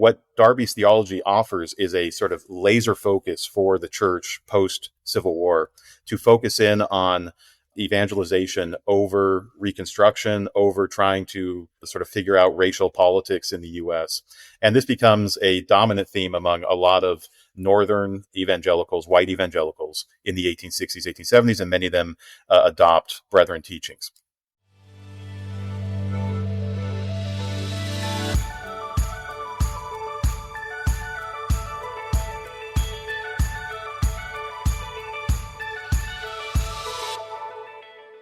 what Darby's theology offers is a sort of laser focus for the church post-Civil War to focus in on evangelization over Reconstruction, over trying to sort of figure out racial politics in the U.S. And this becomes a dominant theme among a lot of Northern evangelicals, white evangelicals in the 1860s, 1870s, and many of them adopt Brethren teachings.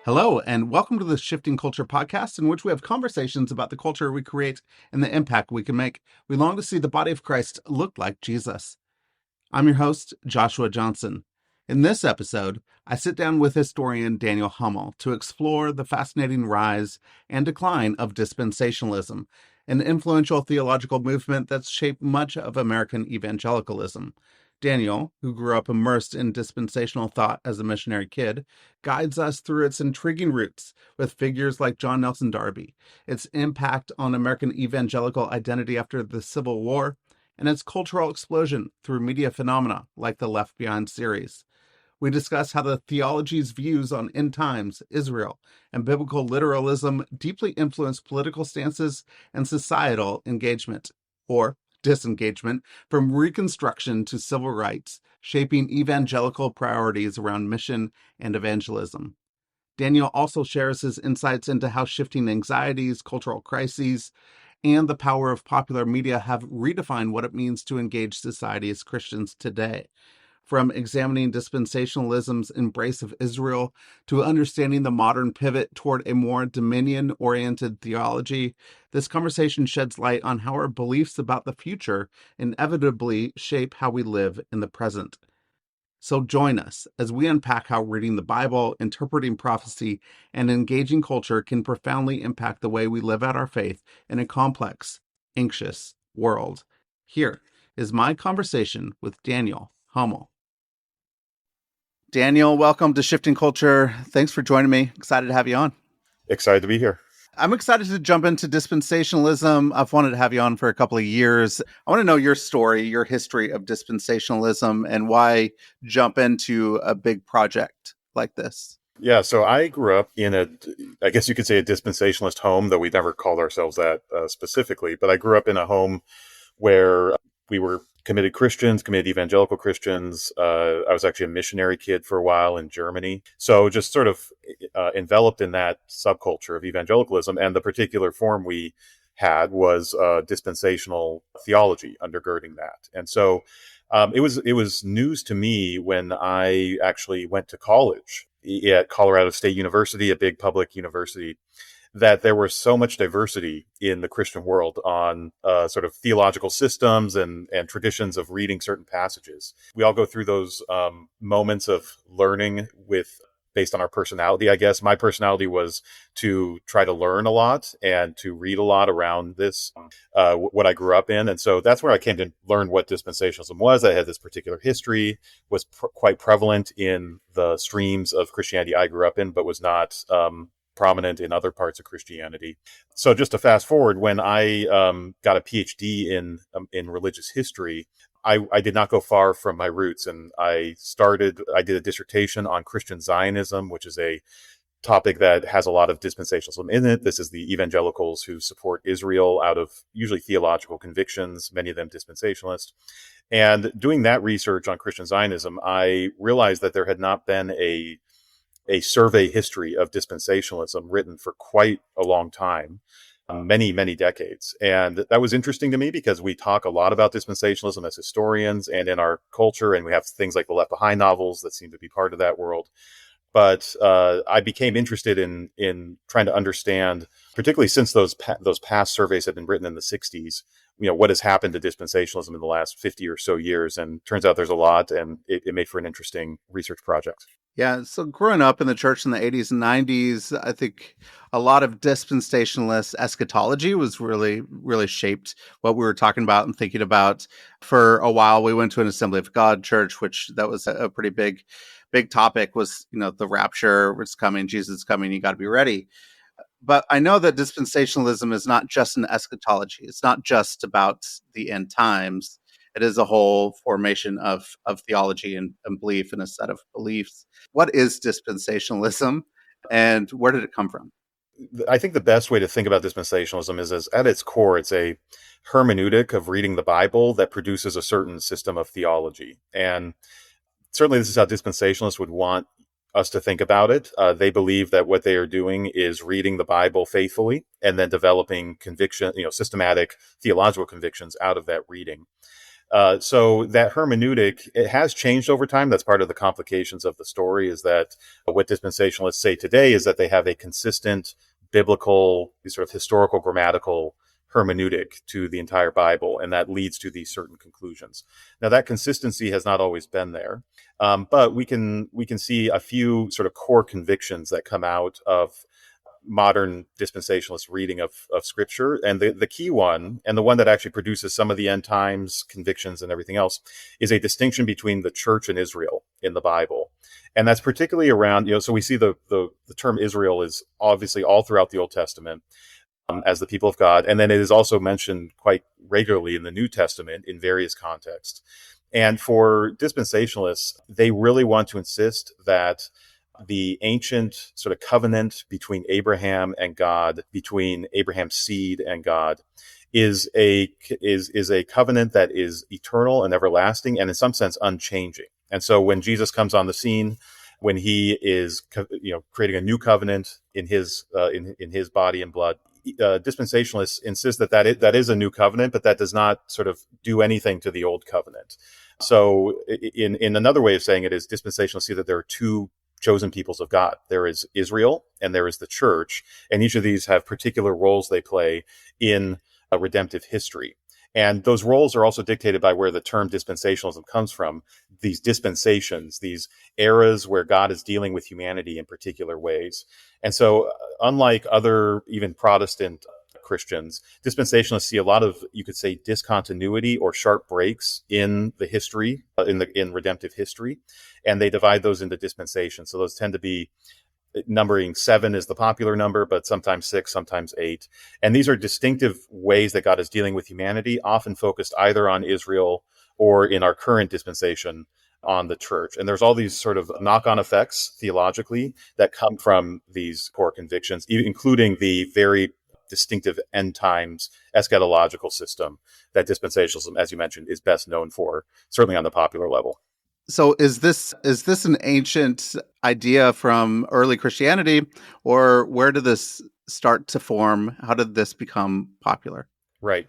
Hello, and welcome to the Shifting Culture podcast, in which we have conversations about the culture we create and the impact we can make. We long to see the body of Christ look like Jesus. I'm your host, Joshua Johnson. In this episode, I sit down with historian Daniel Hummel to explore the fascinating rise and decline of dispensationalism, an influential theological movement that's shaped much of American evangelicalism. Daniel, who grew up immersed in dispensational thought as a missionary kid, guides us through its intriguing roots with figures like John Nelson Darby, its impact on American evangelical identity after the Civil War, and its cultural explosion through media phenomena like the Left Behind series. We discuss how the theology's views on end times, Israel, and biblical literalism deeply influence political stances and societal engagement, or disengagement, from Reconstruction to civil rights, shaping evangelical priorities around mission and evangelism. Daniel also shares his insights into how shifting anxieties, cultural crises, and the power of popular media have redefined what it means to engage society as Christians today. From examining dispensationalism's embrace of Israel to understanding the modern pivot toward a more dominion-oriented theology, this conversation sheds light on how our beliefs about the future inevitably shape how we live in the present. So join us as we unpack how reading the Bible, interpreting prophecy, and engaging culture can profoundly impact the way we live out our faith in a complex, anxious world. Here is my conversation with Daniel Hummel. Daniel, welcome to Shifting Culture. Thanks for joining me. Excited to have you on. Excited to be here. I'm excited to jump into dispensationalism. I've wanted to have you on for a couple of years. I want to know your story, your history of dispensationalism, and why jump into a big project like this. Yeah, so I grew up in I guess you could say a dispensationalist home, though we never called ourselves that specifically. But I grew up in a home where we were committed Christians, committed evangelical Christians. I was actually a missionary kid for a while in Germany. So just sort of enveloped in that subculture of evangelicalism. And the particular form we had was dispensational theology undergirding that. And so it was news to me when I actually went to college at Colorado State University, a big public university, that there was so much diversity in the Christian world on sort of theological systems and traditions of reading certain passages. We all go through those moments of learning based on our personality, I guess. My personality was to try to learn a lot and to read a lot around this, what I grew up in. And so that's where I came to learn what dispensationalism was. I had this particular history, was quite prevalent in the streams of Christianity I grew up in, but was not prominent in other parts of Christianity. So just to fast forward, when I got a PhD in religious history, I did not go far from my roots, and I did a dissertation on Christian Zionism, which is a topic that has a lot of dispensationalism in it. This is the evangelicals who support Israel out of usually theological convictions, many of them dispensationalists. And doing that research on Christian Zionism, I realized that there had not been a survey history of dispensationalism written for quite a long time, many, many decades. And that was interesting to me because we talk a lot about dispensationalism as historians and in our culture, and we have things like the Left Behind novels that seem to be part of that world. But I became interested in trying to understand, particularly since those past surveys had been written in the 60s, what has happened to dispensationalism in the last 50 or so years. And turns out there's a lot, and it made for an interesting research project. Yeah, so growing up in the church in the 80s and 90s, I think a lot of dispensationalist eschatology was really, really shaped what we were talking about and thinking about. For a while, we went to an Assembly of God church, which that was a pretty big topic was, the rapture was coming, Jesus is coming, you got to be ready. But I know that dispensationalism is not just an eschatology. It's not just about the end times. It is a whole formation of theology and belief and a set of beliefs. What is dispensationalism and where did it come from? I think the best way to think about dispensationalism is as at its core, it's a hermeneutic of reading the Bible that produces a certain system of theology. And certainly, this is how dispensationalists would want us to think about it. They believe that what they are doing is reading the Bible faithfully and then developing conviction, systematic theological convictions out of that reading. So that hermeneutic, it has changed over time. That's part of the complications of the story, is that what dispensationalists say today is that they have a consistent biblical, sort of historical grammatical hermeneutic to the entire Bible, and that leads to these certain conclusions. Now, that consistency has not always been there, but we can see a few sort of core convictions that come out of modern dispensationalist reading of scripture. And the key one, and the one that actually produces some of the end times convictions and everything else, is a distinction between the church and Israel in the Bible. And that's particularly around, so we see the term Israel is obviously all throughout the Old Testament as the people of God. And then it is also mentioned quite regularly in the New Testament in various contexts. And for dispensationalists, they really want to insist that the ancient sort of covenant between Abraham and God, between Abraham's seed and God, is a covenant that is eternal and everlasting, and in some sense unchanging. And so when Jesus comes on the scene, when he is creating a new covenant in his body and blood, dispensationalists insist that that is a new covenant, but that does not sort of do anything to the old covenant. So in another way of saying it is, dispensationalists see that there are two chosen peoples of God. There is Israel and there is the church, and each of these have particular roles they play in a redemptive history. And those roles are also dictated by where the term dispensationalism comes from. These dispensations, these eras where God is dealing with humanity in particular ways. And so, unlike other even Protestant Christians, dispensationalists see a lot of, you could say, discontinuity or sharp breaks in the history, in redemptive history, and they divide those into dispensations. So those tend to be, numbering 7 is the popular number, but sometimes 6, sometimes 8. And these are distinctive ways that God is dealing with humanity, often focused either on Israel or, in our current dispensation, on the church. And there's all these sort of knock-on effects theologically that come from these core convictions, including the very distinctive end times eschatological system that dispensationalism, as you mentioned, is best known for, certainly on the popular level. So is this an ancient idea from early Christianity, or where did this start to form? How did this become popular? Right.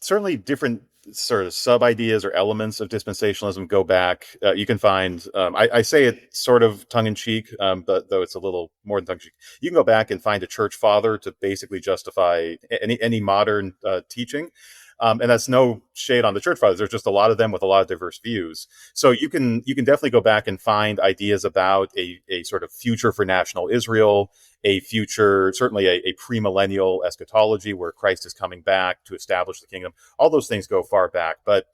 Certainly different sort of sub ideas or elements of dispensationalism go back. You can find, I say it sort of tongue in cheek, but though it's a little more than tongue in cheek, you can go back and find a church father to basically justify any modern teaching. And that's no shade on the church fathers. There's just a lot of them with a lot of diverse views. So you can definitely go back and find ideas about a sort of future for national Israel, a future, certainly a premillennial eschatology where Christ is coming back to establish the kingdom. All those things go far back. But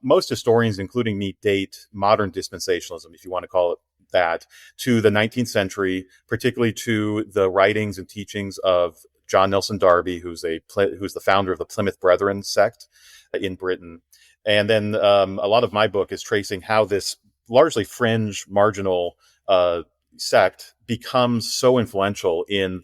most historians, including me, date modern dispensationalism, if you want to call it that, to the 19th century, particularly to the writings and teachings of John Nelson Darby, who's the founder of the Plymouth Brethren sect in Britain. And then a lot of my book is tracing how this largely fringe, marginal sect becomes so influential in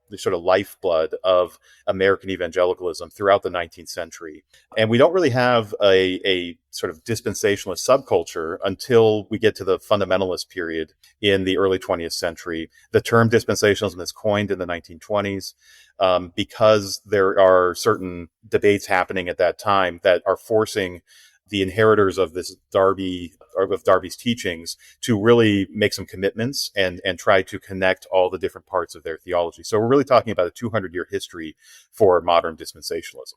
the sort of lifeblood of American evangelicalism throughout the 19th century. And we don't really have a sort of dispensationalist subculture until we get to the fundamentalist period in the early 20th century. The term dispensationalism is coined in the 1920s because there are certain debates happening at that time that are forcing the inheritors of this Darby's teachings to really make some commitments and try to connect all the different parts of their theology. So we're really talking about a 200-year history for modern dispensationalism.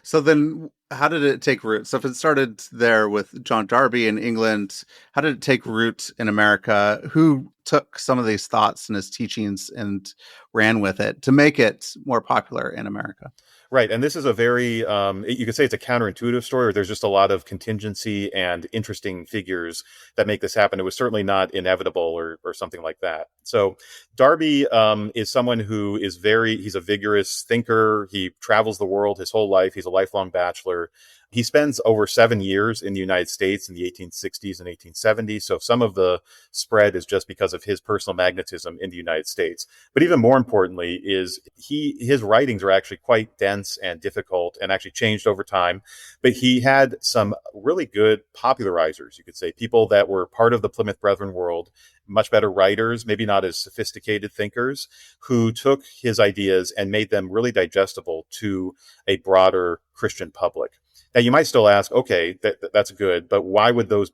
So then how did it take root? So if it started there with John Darby in England, how did it take root in America? Who took some of these thoughts and his teachings and ran with it to make it more popular in America? Right. And this is a very, you could say it's a counterintuitive story, or there's just a lot of contingency and interesting figures that make this happen. It was certainly not inevitable or something like that. So Darby is someone who is he's a vigorous thinker. He travels the world his whole life. He's a lifelong bachelor. He spends over 7 years in the United States in the 1860s and 1870s. So some of the spread is just because of his personal magnetism in the United States. But even more importantly is his writings are actually quite dense and difficult and actually changed over time. But he had some really good popularizers, you could say, people that were part of the Plymouth Brethren world, much better writers, maybe not as sophisticated thinkers, who took his ideas and made them really digestible to a broader Christian public. Now, you might still ask, okay, that's good, but why would those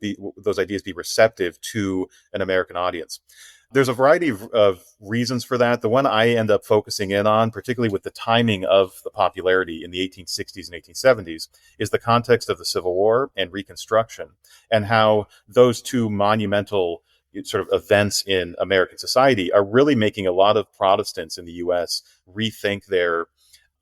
ideas be receptive to an American audience? There's a variety of reasons for that. The one I end up focusing in on, particularly with the timing of the popularity in the 1860s and 1870s, is the context of the Civil War and Reconstruction, and how those two monumental sort of events in American society are really making a lot of Protestants in the U.S. rethink their,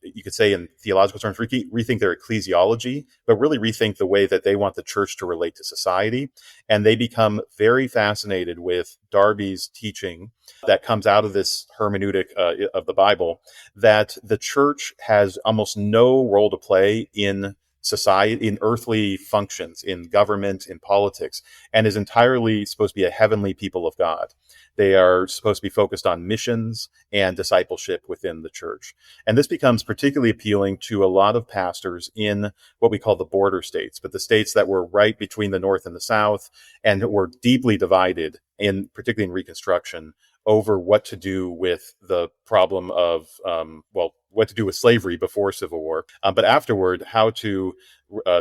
you could say in theological terms, rethink their ecclesiology, but really rethink the way that they want the church to relate to society. And they become very fascinated with Darby's teaching that comes out of this hermeneutic of the Bible, that the church has almost no role to play in society, in earthly functions, in government, in politics, and is entirely supposed to be a heavenly people of God. They are supposed to be focused on missions and discipleship within the church. And this becomes particularly appealing to a lot of pastors in what we call the border states, but the states that were right between the North and the South and were deeply divided, particularly in Reconstruction, over what to do with the problem of, what to do with slavery before Civil War, but afterward, how to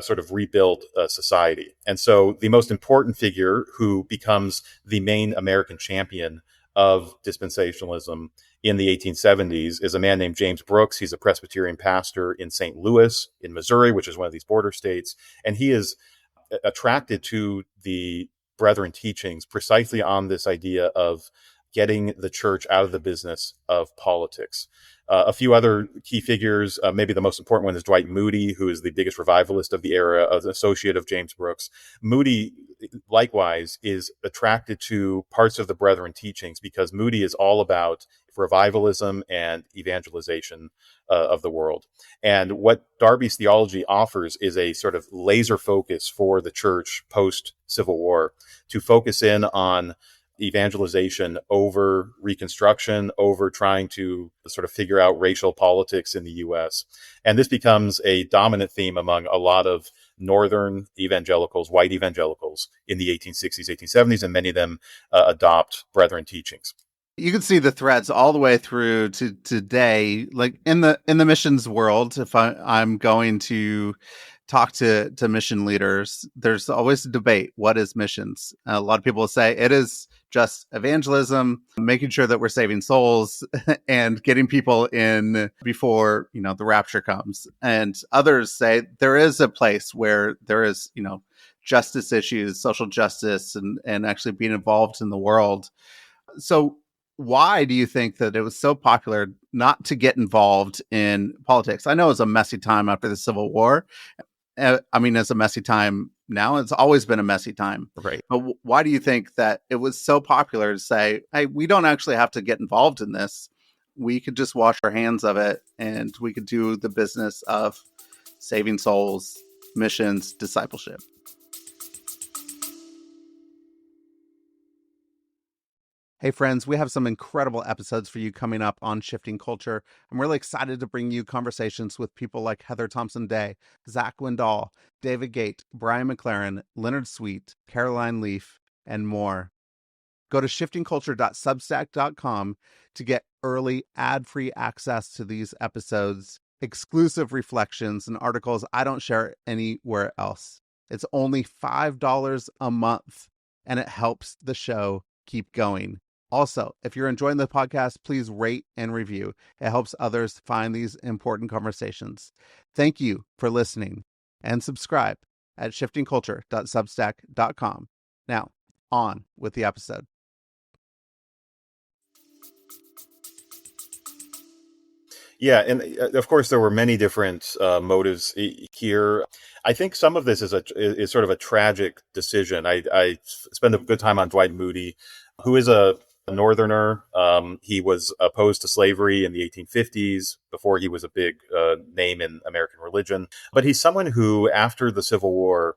sort of rebuild society. And so the most important figure who becomes the main American champion of dispensationalism in the 1870s is a man named James Brooks. He's a Presbyterian pastor in St. Louis, in Missouri, which is one of these border states. And he is attracted to the Brethren teachings precisely on this idea of getting the church out of the business of politics. A few other key figures, maybe the most important one is Dwight Moody, who is the biggest revivalist of the era, an associate of James Brooks. Moody, likewise, is attracted to parts of the Brethren teachings because Moody is all about revivalism and evangelization of the world. And what Darby's theology offers is a sort of laser focus for the church post-Civil War to focus in on evangelization over Reconstruction, over trying to sort of figure out racial politics in the US. And this becomes a dominant theme among a lot of Northern evangelicals, white evangelicals in the 1860s, 1870s, and many of them adopt Brethren teachings. You can see the threads all the way through to today. Like in the missions world, if I'm going to talk to mission leaders, there's always a debate. What is missions? A lot of people say it is just evangelism, making sure that we're saving souls and getting people in before, the rapture comes. And others say there is a place where there is, justice issues, social justice, and actually being involved in the world. So why do you think that it was so popular not to get involved in politics? I know it was a messy time after the Civil War. It's a messy time now. It's always been a messy time. Right. But why do you think that it was so popular to say, hey, we don't actually have to get involved in this. We could just wash our hands of it and we could do the business of saving souls, missions, discipleship? Hey friends, we have some incredible episodes for you coming up on Shifting Culture. I'm really excited to bring you conversations with people like Heather Thompson-Day, Zach Wendell, David Gate, Brian McLaren, Leonard Sweet, Caroline Leaf, and more. Go to shiftingculture.substack.com to get early ad-free access to these episodes, exclusive reflections, and articles I don't share anywhere else. It's only $5 a month, and it helps the show keep going. Also, if you're enjoying the podcast, please rate and review. It helps others find these important conversations. Thank you for listening, and subscribe at shiftingculture.substack.com. Now, on with the episode. Yeah, and of course there were many different motives here. I think some of this is sort of a tragic decision. I spend a good time on Dwight Moody, who is a northerner. He was opposed to slavery in the 1850s before he was a big name in American religion. But he's someone who, after the Civil War,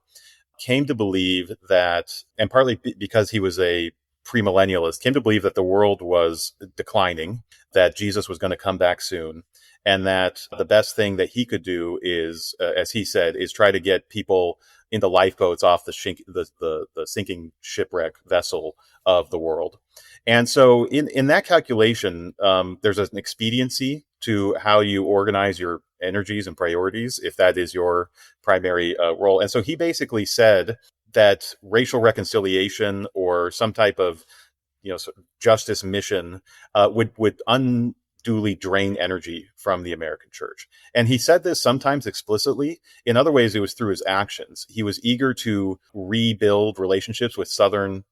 came to believe that, and partly because he was a premillennialist, came to believe that the world was declining, that Jesus was going to come back soon, and that the best thing that he could do is, as he said, is try to get people into lifeboats off the sinking shipwreck vessel of the world. And so, in that calculation, there's an expediency to how you organize your energies and priorities, if that is your primary role. And so he basically said that racial reconciliation or some type of justice mission would unduly drain energy from the American church. And he said this sometimes explicitly. In other ways, it was through his actions. He was eager to rebuild relationships with Southern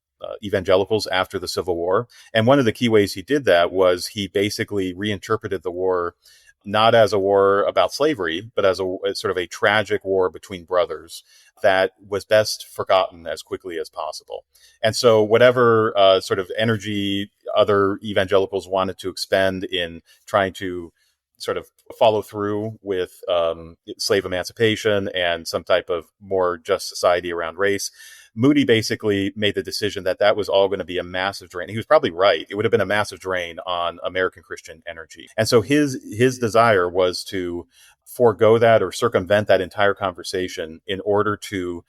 evangelicals after the Civil War. And one of the key ways he did that was he basically reinterpreted the war not as a war about slavery, but as as sort of a tragic war between brothers that was best forgotten as quickly as possible. And so whatever sort of energy other evangelicals wanted to expend in trying to sort of follow through with slave emancipation and some type of more just society around race, Moody basically made the decision that that was all going to be a massive drain. He was probably right. It would have been a massive drain on American Christian energy. And so his desire was to forego that or circumvent that entire conversation in order to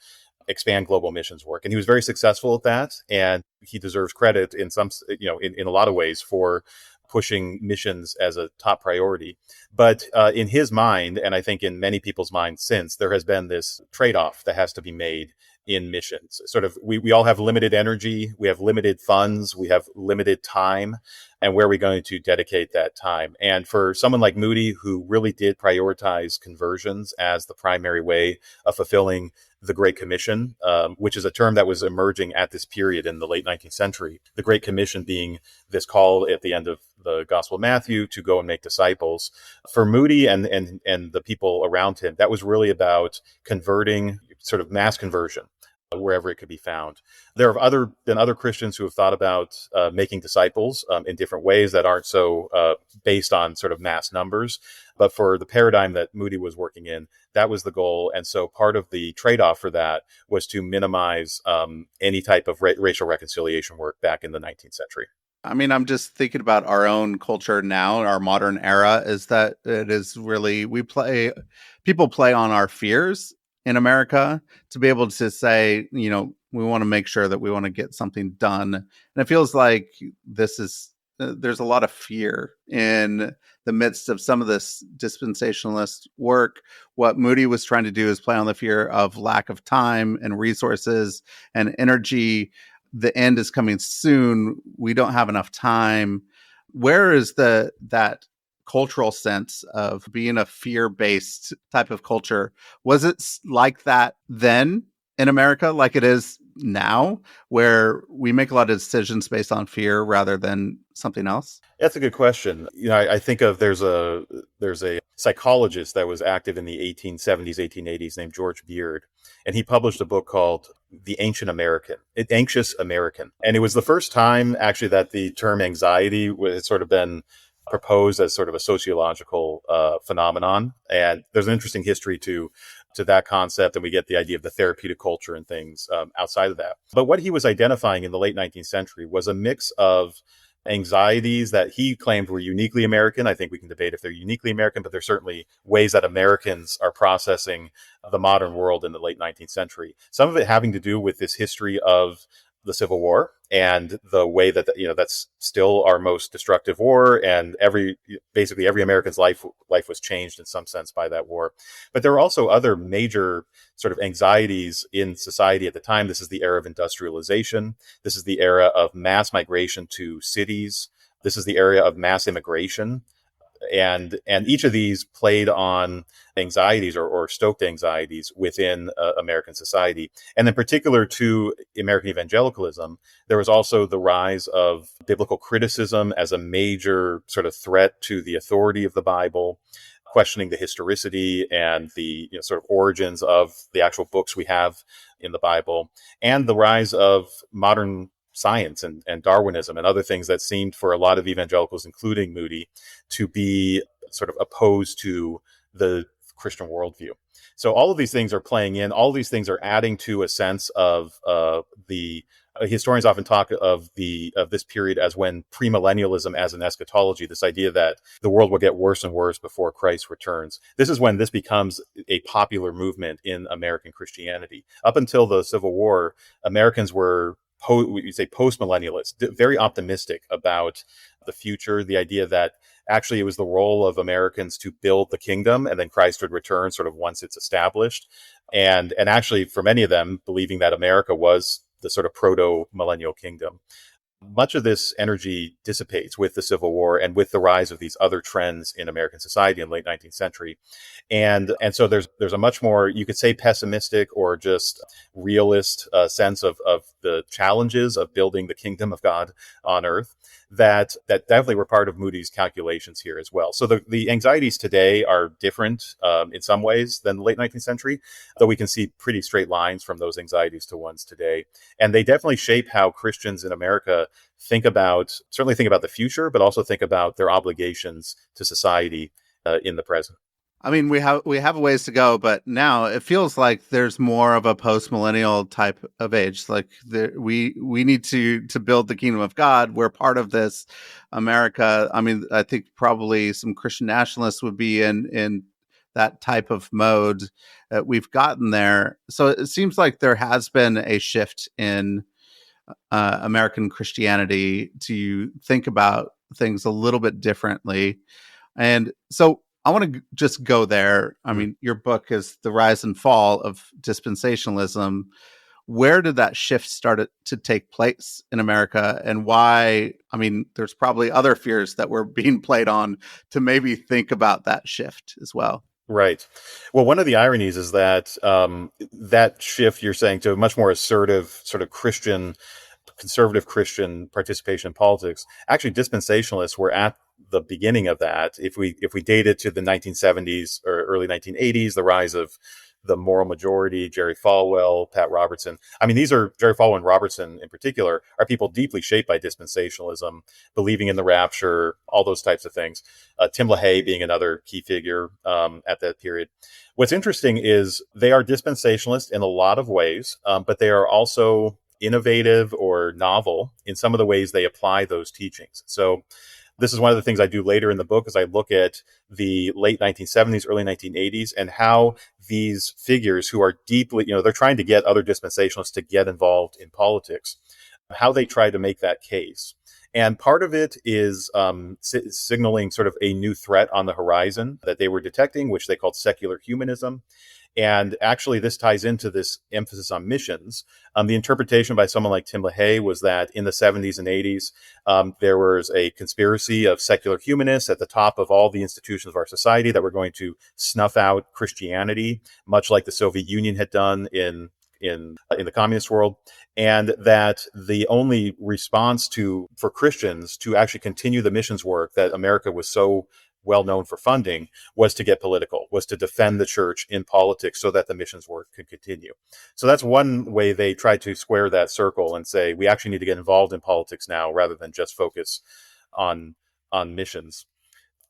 expand global missions work. And he was very successful at that. And he deserves credit in in a lot of ways for pushing missions as a top priority. But in his mind, and I think in many people's minds since, there has been this trade-off that has to be made in missions. Sort of, we all have limited energy, we have limited funds, we have limited time, and where are we going to dedicate that time? And for someone like Moody, who really did prioritize conversions as the primary way of fulfilling the Great Commission, which is a term that was emerging at this period in the late 19th century, the Great Commission being this call at the end of the Gospel of Matthew to go and make disciples. For Moody and the people around him, that was really about converting, sort of mass conversion, wherever it could be found. There have been other Christians who have thought about making disciples in different ways that aren't so based on sort of mass numbers. But for the paradigm that Moody was working in, that was the goal. And so part of the trade-off for that was to minimize any type of racial reconciliation work back in the 19th century. I mean, I'm just thinking about our own culture now, our modern era, is that it is really, people play on our fears in America to be able to say, we want to make sure that we want to get something done. And it feels like there's a lot of fear in the midst of some of this dispensationalist work. What Moody was trying to do is play on the fear of lack of time and resources and energy. The end is coming soon. We don't have enough time. Where is that cultural sense of being a fear-based type of culture? Was it like that then in America, like it is now, where we make a lot of decisions based on fear rather than something else? That's a good question. I think of there's a psychologist that was active in the 1870s, 1880s named George Beard, and he published a book called The Anxious American. And it was the first time actually that the term anxiety has sort of been proposed as sort of a sociological phenomenon. And there's an interesting history to that concept, and we get the idea of the therapeutic culture and things outside of that. But what he was identifying in the late 19th century was a mix of anxieties that he claimed were uniquely American. I think we can debate if they're uniquely American, but there's certainly ways that Americans are processing the modern world in the late 19th century. Some of it having to do with this history of the Civil War and the way that that's still our most destructive war, and basically every American's life was changed in some sense by that war. But there were also other major sort of anxieties in society at the time. This is the era of industrialization. This is the era of mass migration to cities. This is the era of mass immigration. And each of these played on anxieties or stoked anxieties within American society. And in particular to American evangelicalism, there was also the rise of biblical criticism as a major sort of threat to the authority of the Bible, questioning the historicity and the sort of origins of the actual books we have in the Bible, and the rise of modern science and Darwinism and other things that seemed for a lot of evangelicals, including Moody, to be sort of opposed to the Christian worldview. So all of these things are playing in. All of these things are adding to a sense of the historians often talk of this period as when premillennialism as an eschatology, this idea that the world will get worse and worse before Christ returns. This is when this becomes a popular movement in American Christianity. Up until the Civil War, Americans were we say post-millennialists, very optimistic about the future, the idea that actually it was the role of Americans to build the kingdom and then Christ would return sort of once it's established. And actually for many of them believing that America was the sort of proto-millennial kingdom. Much of this energy dissipates with the Civil War and with the rise of these other trends in American society in the late 19th century. And so there's a much more, you could say, pessimistic or just realist sense of the challenges of building the kingdom of God on earth that definitely were part of Moody's calculations here as well. So the anxieties today are different in some ways than the late 19th century, though we can see pretty straight lines from those anxieties to ones today. And they definitely shape how Christians in America certainly think about the future, but also think about their obligations to society in the present. I mean, we have a ways to go, but now it feels like there's more of a post-millennial type of age. Like we need to build the kingdom of God. We're part of this America. I mean, I think probably some Christian nationalists would be in that type of mode. We've gotten there, so it seems like there has been a shift in American Christianity to think about things a little bit differently, and so I want to just go there. I mean, your book is The Rise and Fall of Dispensationalism. Where did that shift start to take place in America, and why? I mean, there's probably other fears that were being played on to maybe think about that shift as well. Right. Well, one of the ironies is that that shift you're saying to a much more assertive sort of conservative Christian participation in politics, actually dispensationalists were at the beginning of that. If we date it to the 1970s or early 1980s, the rise of the moral majority, Jerry Falwell, Pat Robertson. I mean, these are Jerry Falwell and Robertson in particular are people deeply shaped by dispensationalism, believing in the rapture, all those types of things. Tim LaHaye being another key figure at that period. What's interesting is they are dispensationalist in a lot of ways, but they are also innovative or novel in some of the ways they apply those teachings. So this is one of the things I do later in the book, is I look at the late 1970s, early 1980s, and how these figures who are deeply, they're trying to get other dispensationalists to get involved in politics, how they try to make that case. And part of it is signaling sort of a new threat on the horizon that they were detecting, which they called secular humanism. And actually, this ties into this emphasis on missions. The interpretation by someone like Tim LaHaye was that in the 70s and 80s, there was a conspiracy of secular humanists at the top of all the institutions of our society that were going to snuff out Christianity, much like the Soviet Union had done in the communist world, and that the only response for Christians to actually continue the missions work that America was so well known for funding was to get political, was to defend the church in politics so that the missions work could continue. So that's one way they tried to square that circle and say, we actually need to get involved in politics now rather than just focus on missions.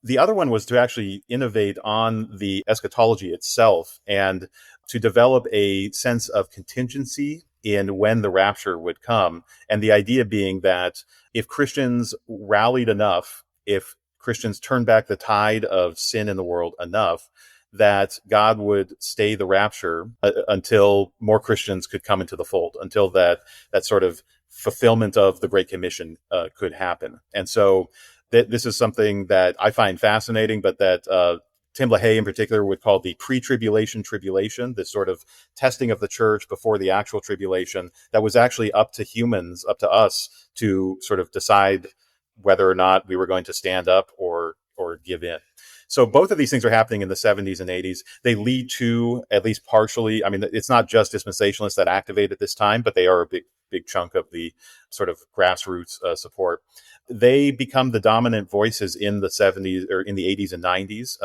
The other one was to actually innovate on the eschatology itself and to develop a sense of contingency in when the rapture would come. And the idea being that if Christians rallied enough, if Christians turned back the tide of sin in the world enough, that God would stay the rapture until more Christians could come into the fold, until that sort of fulfillment of the Great Commission could happen. And so this is something that I find fascinating, but that Tim LaHaye in particular would call the pre-tribulation tribulation, this sort of testing of the church before the actual tribulation that was actually up to humans, up to us to sort of decide whether or not we were going to stand up or or give in. So both of these things are happening in the 70s and 80s. They lead to, at least partially, I mean, it's not just dispensationalists that activate at this time, but they are a big chunk of the sort of grassroots support. They become the dominant voices in the 70s or in the 80s and 90s.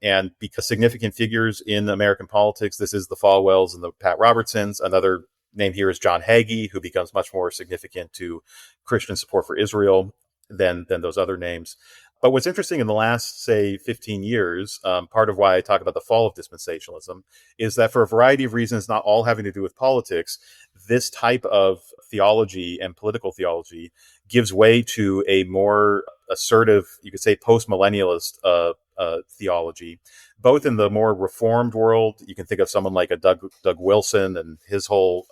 And because significant figures in American politics, this is the Falwells and the Pat Robertsons. Another name here is John Hagee, who becomes much more significant to Christian support for Israel than those other names. But what's interesting in the last, say, 15 years, part of why I talk about the fall of dispensationalism, is that for a variety of reasons, not all having to do with politics, this type of theology and political theology gives way to a more assertive, you could say, post-millennialist theology, both in the more reformed world. You can think of someone like a Doug Wilson and his whole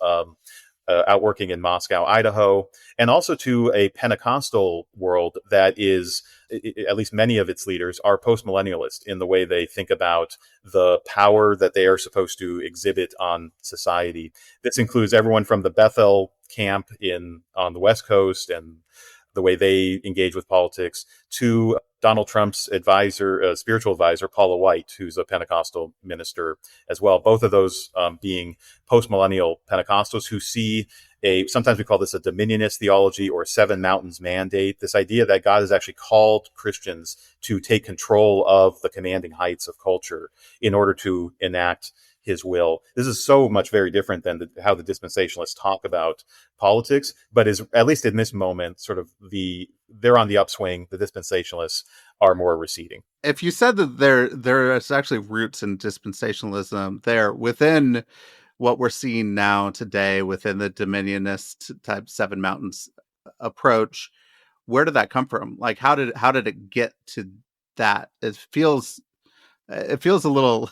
outworking in Moscow, Idaho, and also to a Pentecostal world that is, at least many of its leaders are post-millennialist in the way they think about the power that they are supposed to exhibit on society. This includes everyone from the Bethel camp on the West Coast and the way they engage with politics, to Donald Trump's advisor, spiritual advisor, Paula White, who's a Pentecostal minister as well. Both of those being post-millennial Pentecostals who see sometimes we call this a dominionist theology or seven mountains mandate, this idea that God has actually called Christians to take control of the commanding heights of culture in order to enact his will. This is so much very different than how the dispensationalists talk about politics, but is, at least in this moment, sort of they're on the upswing. The dispensationalists are more receding. If you said that there is actually roots in dispensationalism there within what we're seeing now today within the dominionist type Seven Mountains approach, where did that come from? Like, how did it get to that? It feels a little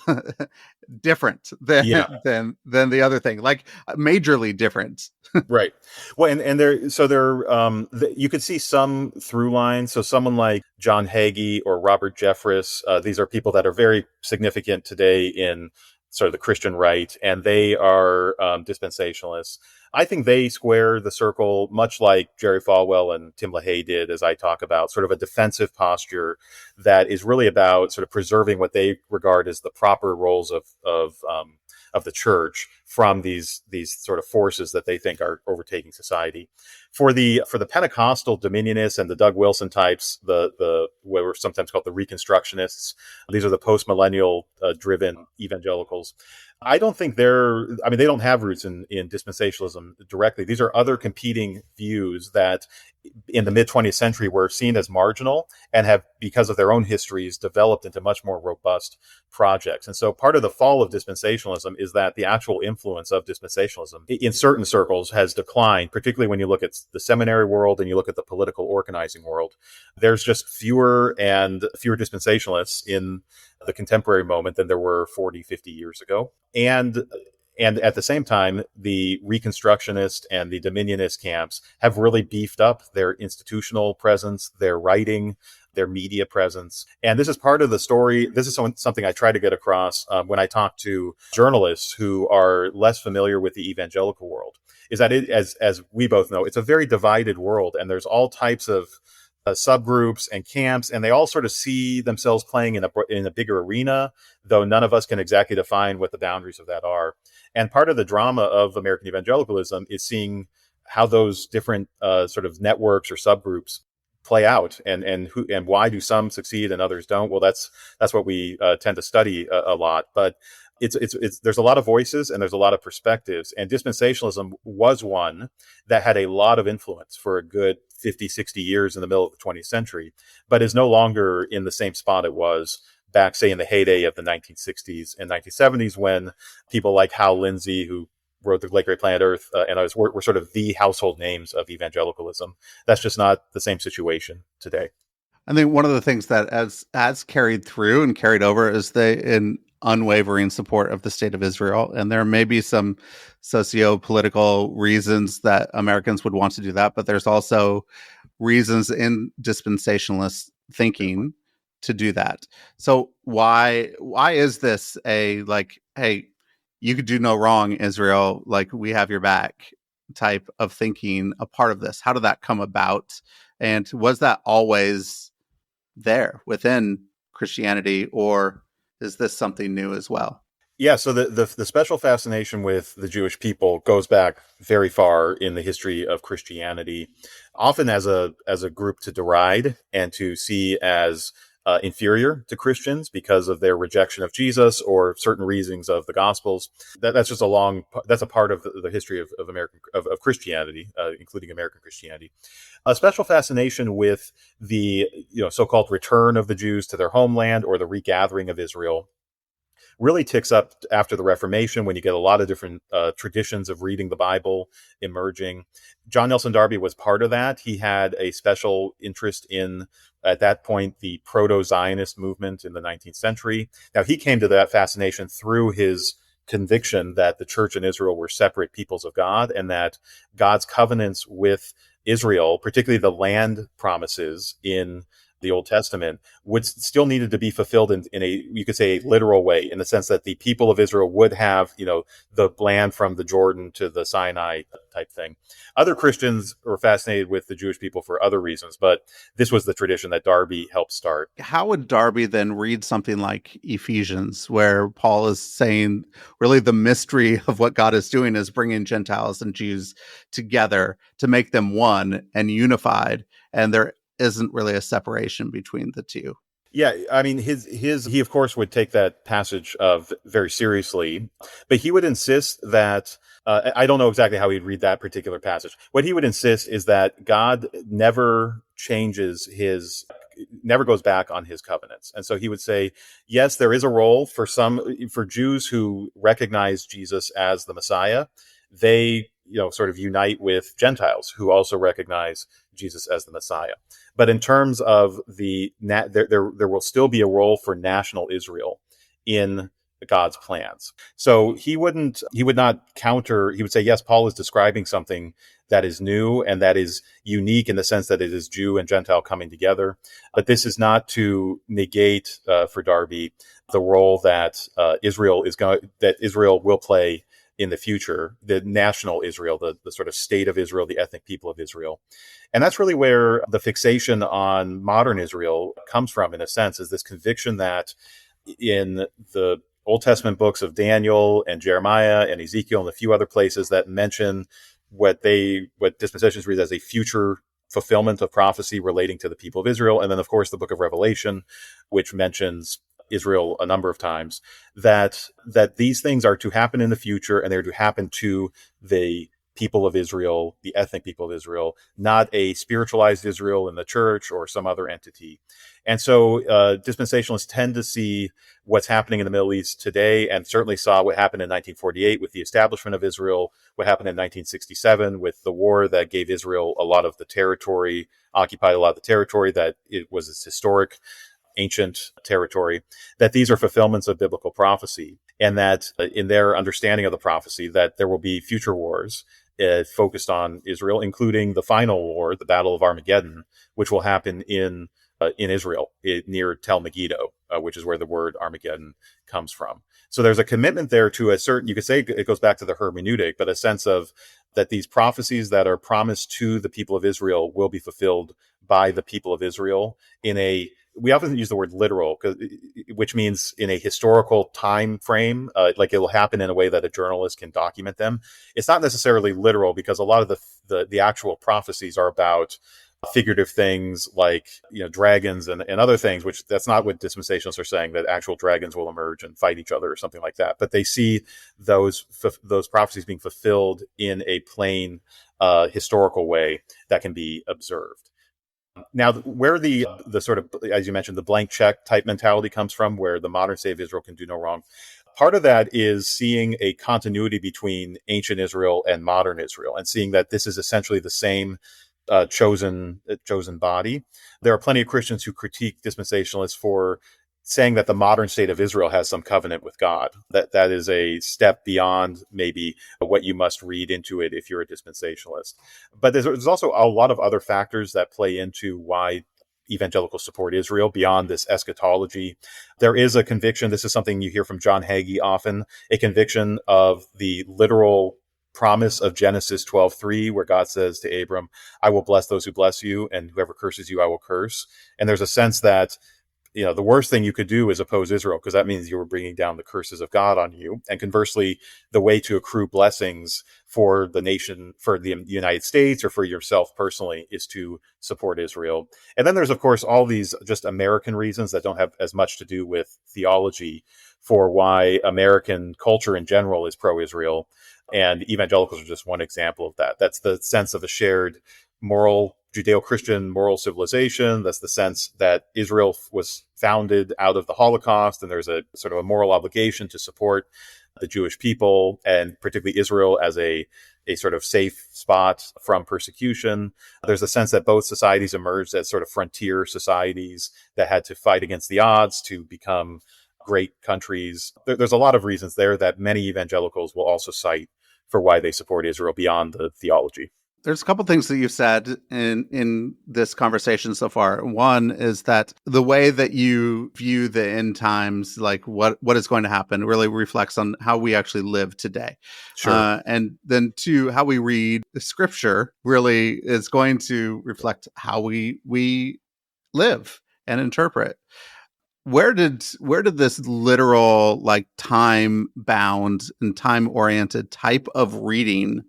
different than than the other thing, like majorly different. Right. Well, and you could see some through lines. So someone like John Hagee or Robert Jeffress, these are people that are very significant today in sort of the Christian right, and they are dispensationalists. I think they square the circle much like Jerry Falwell and Tim LaHaye did, as I talk about sort of a defensive posture that is really about sort of preserving what they regard as the proper roles of the church from these sort of forces that they think are overtaking society. For the Pentecostal dominionists and the Doug Wilson types, the what were sometimes called the Reconstructionists, these are the post-millennial driven evangelicals. I don't think they don't have roots in dispensationalism directly. These are other competing views that in the mid 20th century were seen as marginal and have, because of their own histories, developed into much more robust projects. And so part of the fall of dispensationalism is that the actual influence of dispensationalism in certain circles has declined, particularly when you look at the seminary world and you look at the political organizing world. There's just fewer dispensationalists in the contemporary moment than there were 40, 50 years ago. And at the same time, the Reconstructionist and the Dominionist camps have really beefed up their institutional presence, their writing, their media presence. And this is part of the story. This is something I try to get across when I talk to journalists who are less familiar with the evangelical world, is that as we both know, it's a very divided world, and there's all types of subgroups and camps, and they all sort of see themselves playing in a bigger arena, though none of us can exactly define what the boundaries of that are. And part of the drama of American evangelicalism is seeing how those different sort of networks or subgroups play out, and why do some succeed and others don't. Well, that's what we tend to study a lot, but it's there's a lot of voices and there's a lot of perspectives, and dispensationalism was one that had a lot of influence for a good 50, 60 years in the middle of the 20th century, but is no longer in the same spot it was back, say, in the heyday of the 1960s and 1970s, when people like Hal Lindsey, who wrote The Late Great Planet Earth, and others were sort of the household names of evangelicalism. That's just not the same situation today. I think one of the things that has carried through and carried over is in unwavering support of the state of Israel. And there may be some socio-political reasons that Americans would want to do that, but there's also reasons in dispensationalist thinking to do that. So why is this like, hey, you could do no wrong, Israel, like we have your back type of thinking a part of this? How did that come about? And was that always there within Christianity, or is this something new as well? Yeah, so the special fascination with the Jewish people goes back very far in the history of Christianity, often as a group to deride and to see as inferior to Christians because of their rejection of Jesus or certain reasons of the Gospels. That's just that's a part of the history of American of Christianity, including American Christianity. A special fascination with the so-called return of the Jews to their homeland or the regathering of Israel really ticks up after the Reformation, when you get a lot of different traditions of reading the Bible emerging. John Nelson Darby was part of that. He had a special interest in, at that point, the proto-Zionist movement in the 19th century. Now, he came to that fascination through his conviction that the church and Israel were separate peoples of God, and that God's covenants with Israel, particularly the land promises in the Old Testament, would still needed to be fulfilled in a, you could say, a literal way, in the sense that the people of Israel would have, the land from the Jordan to the Sinai type thing. Other Christians were fascinated with the Jewish people for other reasons, but this was the tradition that Darby helped start. How would Darby then read something like Ephesians, where Paul is saying really the mystery of what God is doing is bringing Gentiles and Jews together to make them one and unified, and there isn't really a separation between the two? Yeah, I mean, he of course would take that passage very seriously, but he would insist that I don't know exactly how he'd read that particular passage. What he would insist is that God never never goes back on his covenants. And so he would say, yes, there is a role for Jews who recognize Jesus as the Messiah. They, sort of unite with Gentiles who also recognize Jesus as the Messiah. But in terms of there will still be a role for national Israel in God's plans. So he would not counter. He would say, yes, Paul is describing something that is new and that is unique in the sense that it is Jew and Gentile coming together. But this is not to negate for Darby the role that Israel will play in the future, the national Israel, the sort of state of Israel, the ethnic people of Israel. And that's really where the fixation on modern Israel comes from, in a sense, is this conviction that in the Old Testament books of Daniel and Jeremiah and Ezekiel and a few other places that mention what dispensations read as a future fulfillment of prophecy relating to the people of Israel. And then, of course, the book of Revelation, which mentions Israel a number of times, that these things are to happen in the future, and they're to happen to the people of Israel, the ethnic people of Israel, not a spiritualized Israel in the church or some other entity. And so dispensationalists tend to see what's happening in the Middle East today, and certainly saw what happened in 1948 with the establishment of Israel, what happened in 1967 with the war that gave Israel occupied a lot of the territory that it was its historic ancient territory, that these are fulfillments of biblical prophecy, and that in their understanding of the prophecy, that there will be future wars focused on Israel, including the final war, the Battle of Armageddon, which will happen in Israel, near Tel Megiddo, which is where the word Armageddon comes from. So there's a commitment there to a certain, you could say it goes back to the hermeneutic, but a sense of that these prophecies that are promised to the people of Israel will be fulfilled by the people of Israel we often use the word literal, which means in a historical time frame, like it will happen in a way that a journalist can document them. It's not necessarily literal, because a lot of the actual prophecies are about figurative things like dragons and other things, which that's not what dispensationalists are saying, that actual dragons will emerge and fight each other or something like that. But they see those prophecies being fulfilled in a plain historical way that can be observed. Now, where the sort of, as you mentioned, the blank check type mentality comes from, where the modern state of Israel can do no wrong, part of that is seeing a continuity between ancient Israel and modern Israel, and seeing that this is essentially the same chosen body. There are plenty of Christians who critique dispensationalists for saying that the modern state of Israel has some covenant with God. That is a step beyond maybe what you must read into it if you're a dispensationalist. But there's also a lot of other factors that play into why evangelicals support Israel beyond this eschatology. There is a conviction, this is something you hear from John Hagee often, a conviction of the literal promise of Genesis 12:3, where God says to Abram, I will bless those who bless you, and whoever curses you, I will curse. And there's a sense that the worst thing you could do is oppose Israel, because that means you were bringing down the curses of God on you. And conversely, the way to accrue blessings for the nation, for the United States, or for yourself personally, is to support Israel. And then there's, of course, all these just American reasons that don't have as much to do with theology for why American culture in general is pro-Israel. And evangelicals are just one example of that. That's the sense of a shared moral, Judeo-Christian moral civilization. That's the sense that Israel was founded out of the Holocaust, and there's a sort of a moral obligation to support the Jewish people, and particularly Israel as a sort of safe spot from persecution. There's a sense that both societies emerged as sort of frontier societies that had to fight against the odds to become great countries. There's a lot of reasons there that many evangelicals will also cite for why they support Israel beyond the theology. There's a couple things that you've said in this conversation so far. One is that the way that you view the end times, like what is going to happen, really reflects on how we actually live today. Sure. And then two, how we read the scripture really is going to reflect how we live and interpret. Where did this literal, like, time bound and time oriented type of reading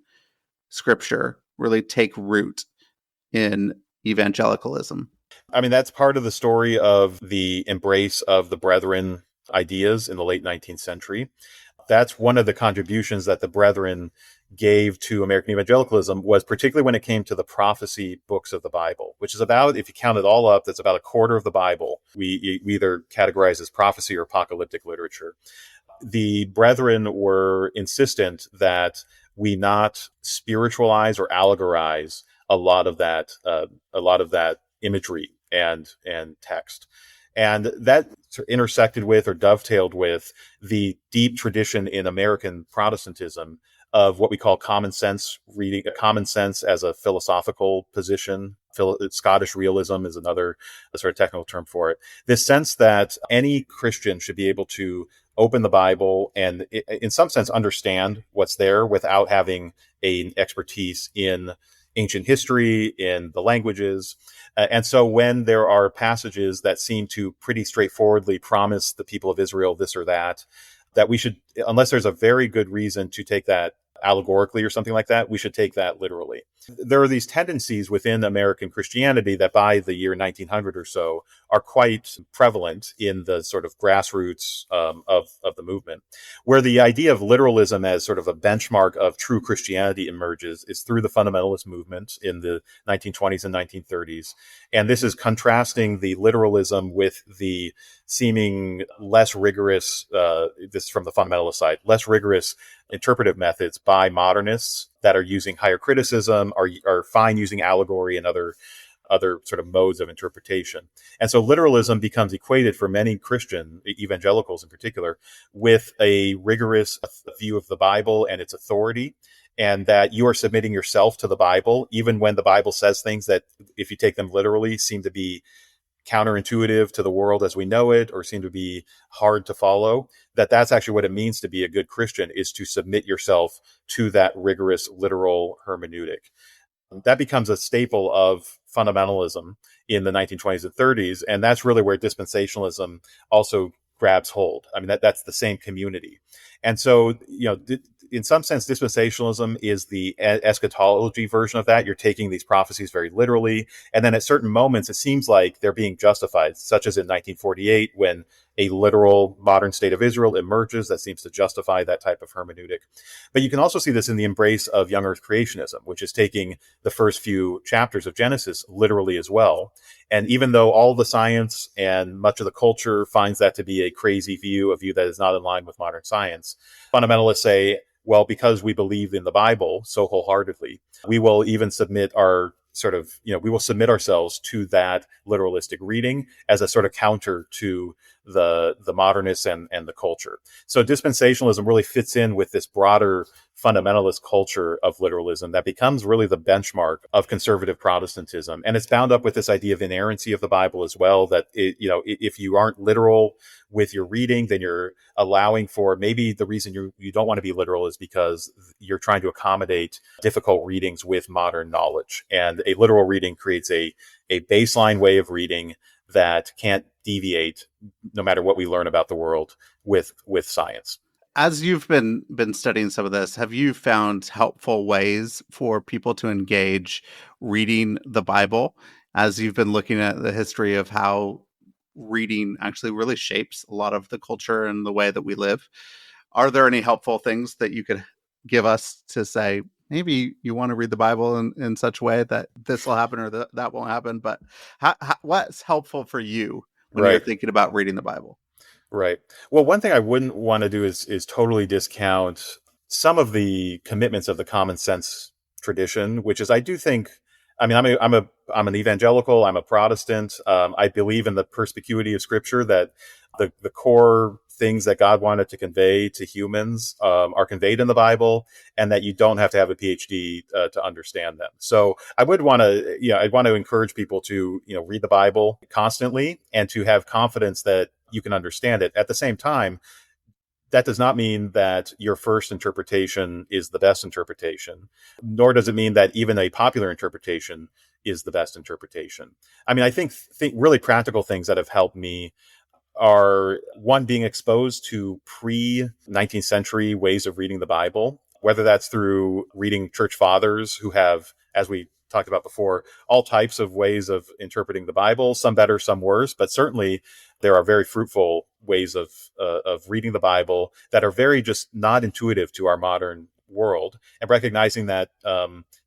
scripture really take root in evangelicalism? I mean, that's part of the story of the embrace of the Brethren ideas in the late 19th century. That's one of the contributions that the Brethren gave to American evangelicalism, was particularly when it came to the prophecy books of the Bible, which is about, if you count it all up, that's about a quarter of the Bible we either categorize as prophecy or apocalyptic literature. The Brethren were insistent that we not spiritualize or allegorize a lot of that imagery and text. And that sort of intersected with or dovetailed with the deep tradition in American Protestantism of what we call common sense reading, common sense as a philosophical position. Scottish realism is another sort of technical term for it. This sense that any Christian should be able to open the Bible and, in some sense, understand what's there without having an expertise in ancient history, in the languages. And so when there are passages that seem to pretty straightforwardly promise the people of Israel this or that we should, unless there's a very good reason to take that allegorically or something like that, we should take that literally. There are these tendencies within American Christianity that by the year 1900 or so are quite prevalent in the sort of grassroots of the movement, where the idea of literalism as sort of a benchmark of true Christianity emerges is through the fundamentalist movement in the 1920s and 1930s. And this is contrasting the literalism with the seeming less rigorous, this from the fundamentalist side, less rigorous interpretive methods by modernists that are using higher criticism, are fine using allegory and other sort of modes of interpretation. And so literalism becomes equated for many Christian evangelicals in particular with a rigorous view of the Bible and its authority, and that you are submitting yourself to the Bible, even when the Bible says things that, if you take them literally, seem to be counterintuitive to the world as we know it, or seem to be hard to follow. That's actually what it means to be a good Christian, is to submit yourself to that rigorous literal hermeneutic. That becomes a staple of fundamentalism in the 1920s and 30s, and that's really where dispensationalism also grabs hold. I mean, that's the same community. And so, in some sense, dispensationalism is the eschatology version of that. You're taking these prophecies very literally, and then at certain moments, it seems like they're being justified, such as in 1948, when a literal modern state of Israel emerges that seems to justify that type of hermeneutic. But you can also see this in the embrace of young earth creationism, which is taking the first few chapters of Genesis literally as well. And even though all the science and much of the culture finds that to be a crazy view, a view that is not in line with modern science, fundamentalists say, well, because we believe in the Bible so wholeheartedly, we will even submit we will submit ourselves to that literalistic reading as a sort of counter to the modernists and the culture. So dispensationalism really fits in with this broader fundamentalist culture of literalism that becomes really the benchmark of conservative Protestantism. And it's bound up with this idea of inerrancy of the Bible as well, that if you aren't literal with your reading, then you're allowing for, maybe the reason you don't want to be literal is because you're trying to accommodate difficult readings with modern knowledge. And a literal reading creates a baseline way of reading that can't deviate, no matter what we learn about the world, with science. As you've been studying some of this, have you found helpful ways for people to engage reading the Bible as you've been looking at the history of how reading actually really shapes a lot of the culture and the way that we live? Are there any helpful things that you could give us to say, maybe you want to read the Bible in such a way that this will happen or that won't happen, but what's helpful for you when you're Right. thinking about reading the Bible? Right. Well, one thing I wouldn't want to do is totally discount some of the commitments of the common sense tradition, which is, I do think, I mean, I'm an evangelical, I'm a Protestant. I believe in the perspicuity of Scripture, that the core things that God wanted to convey to humans are conveyed in the Bible, and that you don't have to have a PhD to understand them. So I would want to, I'd want to encourage people to, read the Bible constantly and to have confidence that you can understand it. At the same time, that does not mean that your first interpretation is the best interpretation, nor does it mean that even a popular interpretation is the best interpretation. I mean, I think really practical things that have helped me are, one, being exposed to pre-19th century ways of reading the Bible, whether that's through reading church fathers who have, as we talked about before, all types of ways of interpreting the Bible, some better, some worse, but certainly there are very fruitful ways of reading the Bible that are very just not intuitive to our modern world, and recognizing that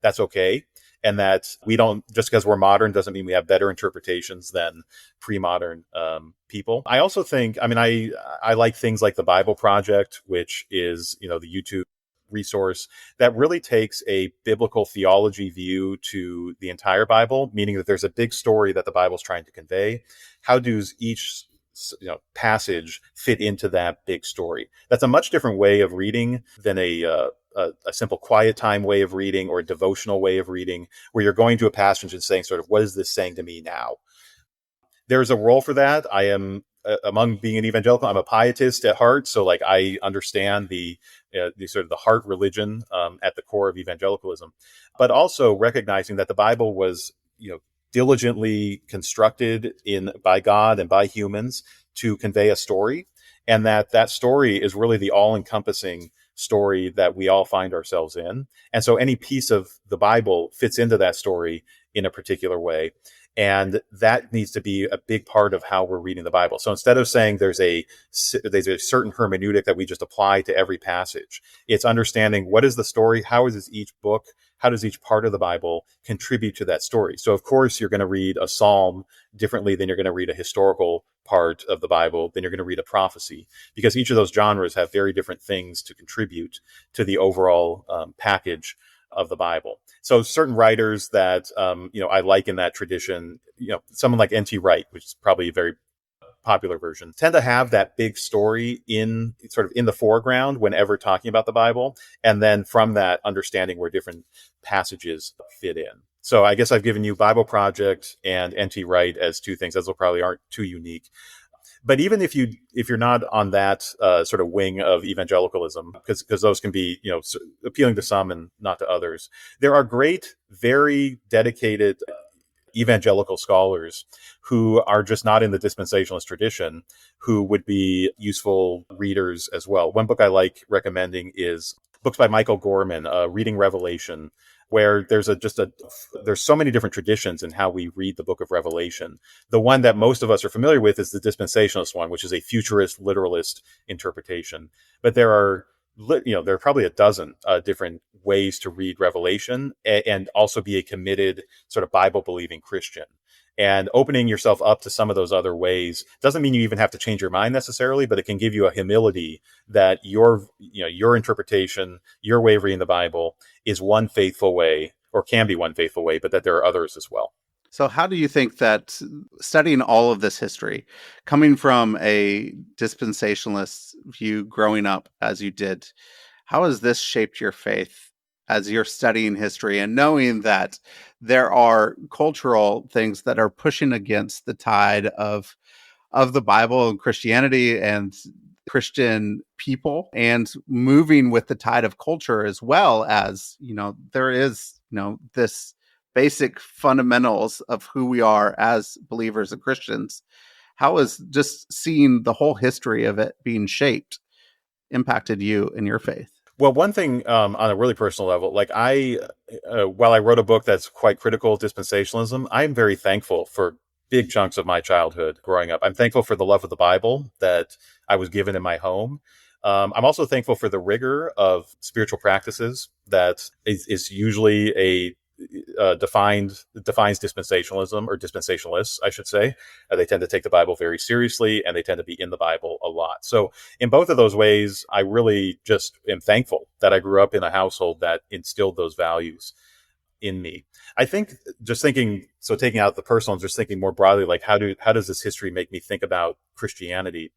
that's okay. And that we don't, just because we're modern doesn't mean we have better interpretations than pre-modern people. I also think, I mean, I like things like the Bible Project, which is, the YouTube resource that really takes a biblical theology view to the entire Bible, meaning that there's a big story that the Bible's trying to convey. How does each passage fit into that big story? That's a much different way of reading than a simple quiet time way of reading or a devotional way of reading, where you're going to a passage and saying sort of, what is this saying to me now? There's a role for that. I am, among being an evangelical, I'm a pietist at heart. So like, I understand the sort of the heart religion at the core of evangelicalism, but also recognizing that the Bible was, diligently constructed by God and by humans to convey a story, and that story is really the all-encompassing story that we all find ourselves in. And so any piece of the Bible fits into that story in a particular way. And that needs to be a big part of how we're reading the Bible. So instead of saying there's a certain hermeneutic that we just apply to every passage, it's understanding, what is the story? How is each book? How does each part of the Bible contribute to that story? So of course, you're going to read a psalm differently than you're going to read a historical part of the Bible, than you're going to read a prophecy, because each of those genres have very different things to contribute to the overall package of the Bible. So certain writers that, I like in that tradition, someone like N.T. Wright, which is probably a very popular version, tend to have that big story in the foreground whenever talking about the Bible. And then from that, understanding where different passages fit in. So I guess I've given you Bible Project and N.T. Wright as two things. Those probably aren't too unique. But even if you're not on that sort of wing of evangelicalism, because those can be appealing to some and not to others, there are great, very dedicated evangelical scholars who are just not in the dispensationalist tradition, who would be useful readers as well. One book I like recommending is books by Michael Gorman, Reading Revelation, where there's so many different traditions in how we read the book of Revelation. The one that most of us are familiar with is the dispensationalist one, which is a futurist literalist interpretation. But there are probably a dozen different ways to read Revelation and also be a committed sort of Bible believing Christian. And opening yourself up to some of those other ways doesn't mean you even have to change your mind necessarily, but it can give you a humility that your interpretation, your way of reading the Bible is one faithful way, or can be one faithful way, but that there are others as well. So how do you think that studying all of this history, coming from a dispensationalist view growing up as you did, How has this shaped your faith as you're studying history and knowing that there are cultural things that are pushing against the tide of the Bible and Christianity and Christian people, and moving with the tide of culture, as well as, there is, this basic fundamentals of who we are as believers and Christians? How has just seeing the whole history of it being shaped impacted you in your faith? Well, one thing on a really personal level, like while I wrote a book that's quite critical of dispensationalism, I'm very thankful for big chunks of my childhood growing up. I'm thankful for the love of the Bible that I was given in my home. I'm also thankful for the rigor of spiritual practices that is usually defines dispensationalism, or dispensationalists, I should say. They tend to take the Bible very seriously, and they tend to be in the Bible a lot. So in both of those ways, I really just am thankful that I grew up in a household that instilled those values in me. I think, just thinking, so taking out the personal and just thinking more broadly, like how does this history make me think about Christianity?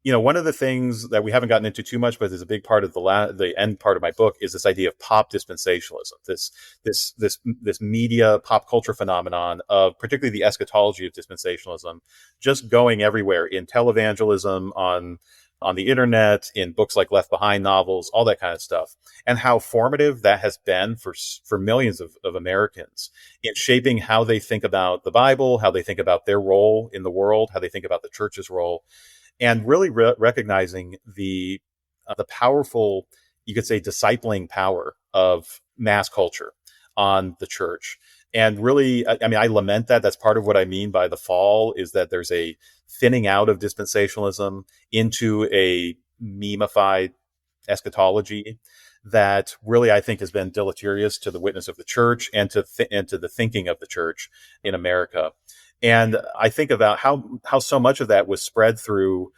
One of the things that we haven't gotten into too much, but is a big part of the end part of my book, is this idea of pop dispensationalism. This media pop culture phenomenon of particularly the eschatology of dispensationalism, just going everywhere in televangelism, on the internet, in books like Left Behind novels, all that kind of stuff, and how formative that has been for millions of Americans in shaping how they think about the Bible, how they think about their role in the world, how they think about the church's role, and really recognizing the powerful, you could say, discipling power of mass culture on the church. And really, I mean, I lament that. That's part of what I mean by the fall, is that there's a thinning out of dispensationalism into a memeified eschatology that really, I think, has been deleterious to the witness of the church and to the thinking of the church in America. And I think about how so much of that was spread through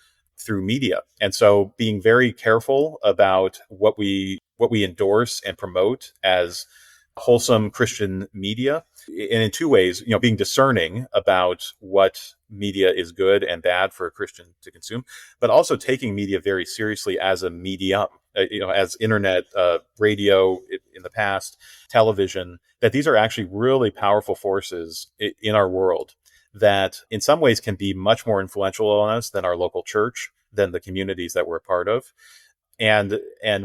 media. And so being very careful about what we endorse and promote as wholesome Christian media, and in two ways, being discerning about what media is good and bad for a Christian to consume, but also taking media very seriously as a medium, as internet, radio in the past, television, that these are actually really powerful forces in our world that in some ways can be much more influential on us than our local church, than the communities that we're a part of. And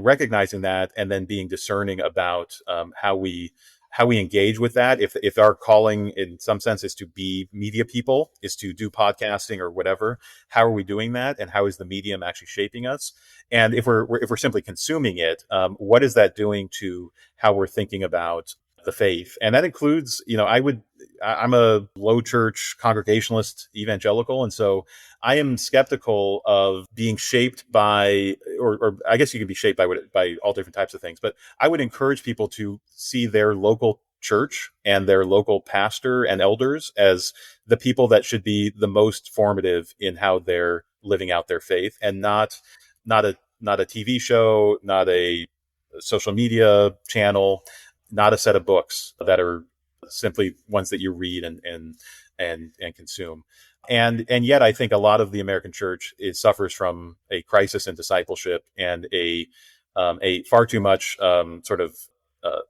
recognizing that, and then being discerning about how we engage with that. If our calling in some sense is to be media people, is to do podcasting or whatever, how are we doing that, and how is the medium actually shaping us? And if we're simply consuming it, what is that doing to how we're thinking about the faith? And that includes, I'm a low church Congregationalist evangelical, and so I am skeptical of being shaped by, or I guess you can be shaped by all different types of things, but I would encourage people to see their local church and their local pastor and elders as the people that should be the most formative in how they're living out their faith, and not a TV show, not a social media channel, not a set of books that are simply ones that you read and consume. And yet I think a lot of the American church suffers from a crisis in discipleship and a far too much sort of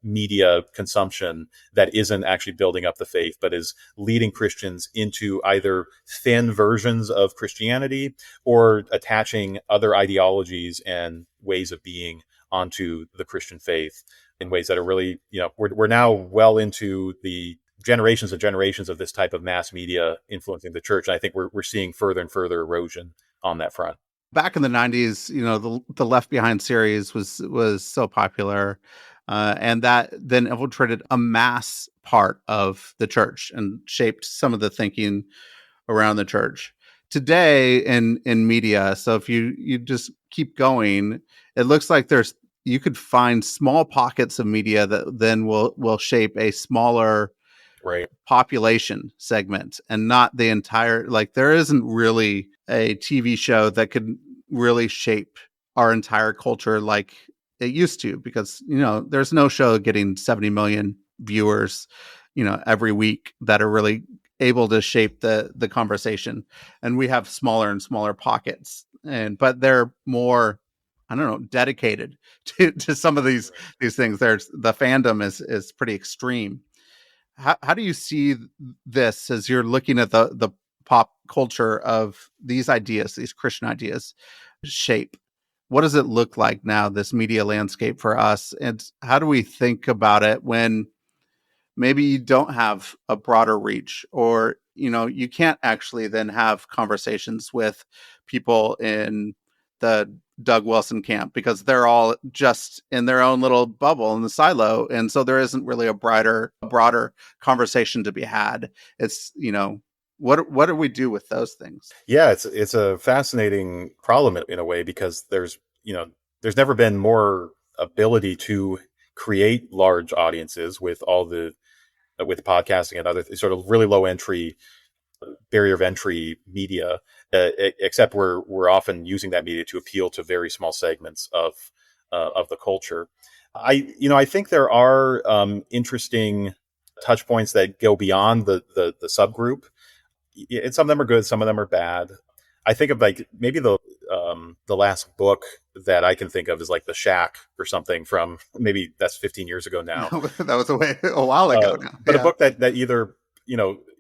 media consumption that isn't actually building up the faith, but is leading Christians into either thin versions of Christianity or attaching other ideologies and ways of being onto the Christian faith in ways that are really, we're now well into the generations and generations of this type of mass media influencing the church. And I think we're seeing further and further erosion on that front. Back in the 90s, the Left Behind series was so popular, and that then infiltrated a mass part of the church and shaped some of the thinking around the church. Today in media, so if you just keep going, it looks like you could find small pockets of media that then will shape a smaller Right. population segment, and not the entire, like, there isn't really a TV show that could really shape our entire culture like it used to, because there's no show getting 70 million viewers every week that are really able to shape the conversation. And we have smaller and smaller pockets, but they're more I don't know, dedicated to some of these things. There's the fandom is pretty extreme. How do you see this as you're looking at the pop culture of these ideas, these Christian ideas shape? What does it look like now, this media landscape for us? And how do we think about it when maybe you don't have a broader reach, or you can't actually then have conversations with people in the Doug Wilson camp because they're all just in their own little bubble in the silo, and so there isn't really a broader conversation to be had. It's what do we do with those things? Yeah, it's a fascinating problem in a way, because there's never been more ability to create large audiences with all the with podcasting and other sort of really low entry barrier of entry media, except we're often using that media to appeal to very small segments of the culture. I think there are interesting touch points that go beyond the subgroup. And some of them are good, some of them are bad. I think of like maybe the last book that I can think of is like The Shack or something from, maybe that's 15 years ago now. That was a while ago now. But a Yeah. book that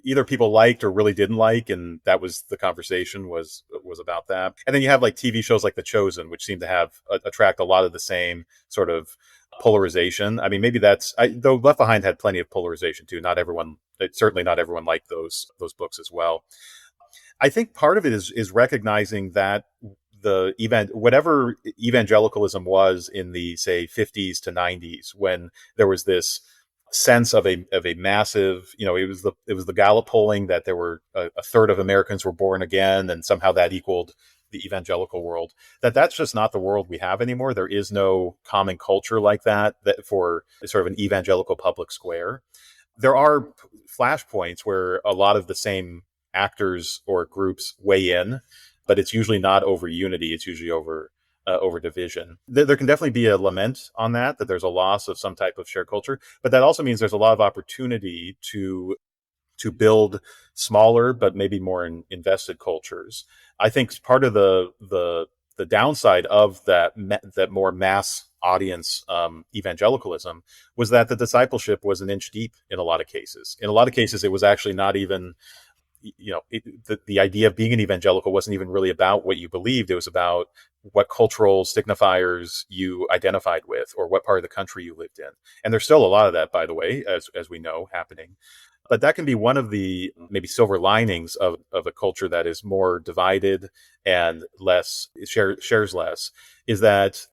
either people liked or really didn't like, and that was the conversation was about that. And then you have like TV shows like The Chosen, which seem to have attract a lot of the same sort of polarization. I mean, maybe though Left Behind had plenty of polarization too. Certainly not everyone liked those books as well. I think part of it is recognizing that whatever evangelicalism was in the, say, 50s to 90s, when there was this sense of a massive, it was the Gallup polling that there were a third of Americans were born again, and somehow that equaled the evangelical world. That's just not the world we have anymore. There is no common culture like that for sort of an evangelical public square. There are flashpoints where a lot of the same actors or groups weigh in, but it's usually not over unity. It's usually over division. There can definitely be a lament on that there's a loss of some type of shared culture, but that also means there's a lot of opportunity to build smaller but maybe more invested cultures. I think part of the downside of that more mass audience evangelicalism was that the discipleship was an inch deep in a lot of cases. In a lot of cases, it was actually not even the idea of being an evangelical wasn't even really about what you believed. It was about what cultural signifiers you identified with or what part of the country you lived in. And there's still a lot of that, by the way, as we know, happening. But that can be one of the maybe silver linings of a culture that is more divided and shares less, is that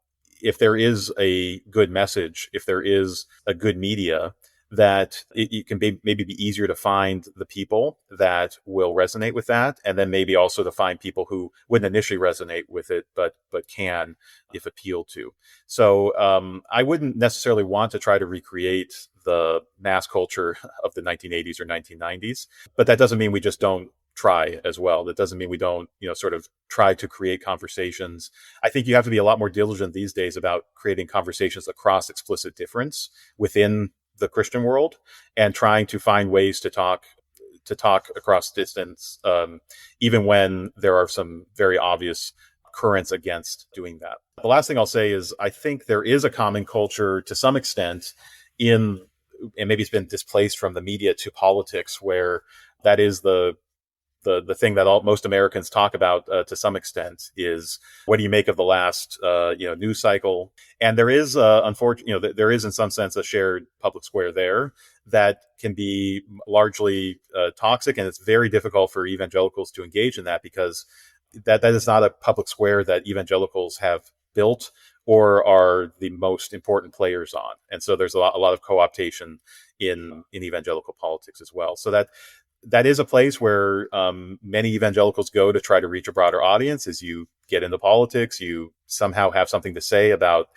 if there is a good message, if there is a good media, that it can maybe be easier to find the people that will resonate with that, and then maybe also to find people who wouldn't initially resonate with it, but can if appealed to. So I wouldn't necessarily want to try to recreate the mass culture of the 1980s or 1990s, but that doesn't mean we just don't try as well. That doesn't mean we don't, sort of try to create conversations. I think you have to be a lot more diligent these days about creating conversations across explicit difference within the Christian world, and trying to find ways to talk across distance, even when there are some very obvious currents against doing that. The last thing I'll say is I think there is a common culture to some extent and maybe it's been displaced from the media to politics, where that is the thing that most Americans talk about to some extent is, what do you make of the last news cycle? And there is unfortunately, there is in some sense a shared public square there that can be largely toxic, and it's very difficult for evangelicals to engage in that, because that is not a public square that evangelicals have built or are the most important players on. And so there's a lot of co-optation in evangelical politics as well. So that is a place where many evangelicals go to try to reach a broader audience. As you get into politics, you somehow have something to say about